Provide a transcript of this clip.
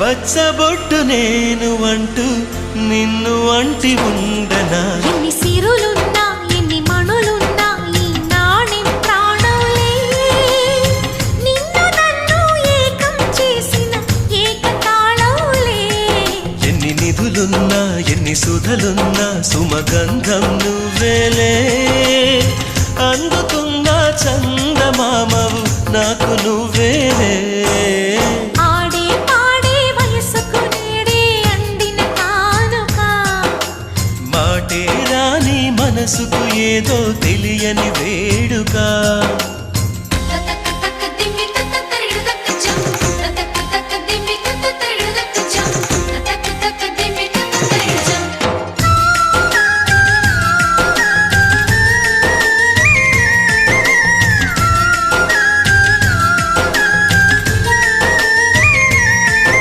పచ్చబొట్టు నేను అంటూ నిన్ను అంటి ఉండనా ఎన్ని సిరులున్నా ఎన్ని మణులున్నా ఈ నాణెం ప్రాణంలే నిన్ను నన్ను ఏకం చేసిన ఏకతాళంలే ఎన్ని నిధులున్నా ఎన్ని సుధలున్నా సుమగంధం నువ్వేలే అందుతున్న చందమామవు నాకు నువ్వేలే ఆడే పాడే వయసుకు నేడే అందిన కానుక మాటే రాని మనసుకు ఏదో తెలియని వేడుక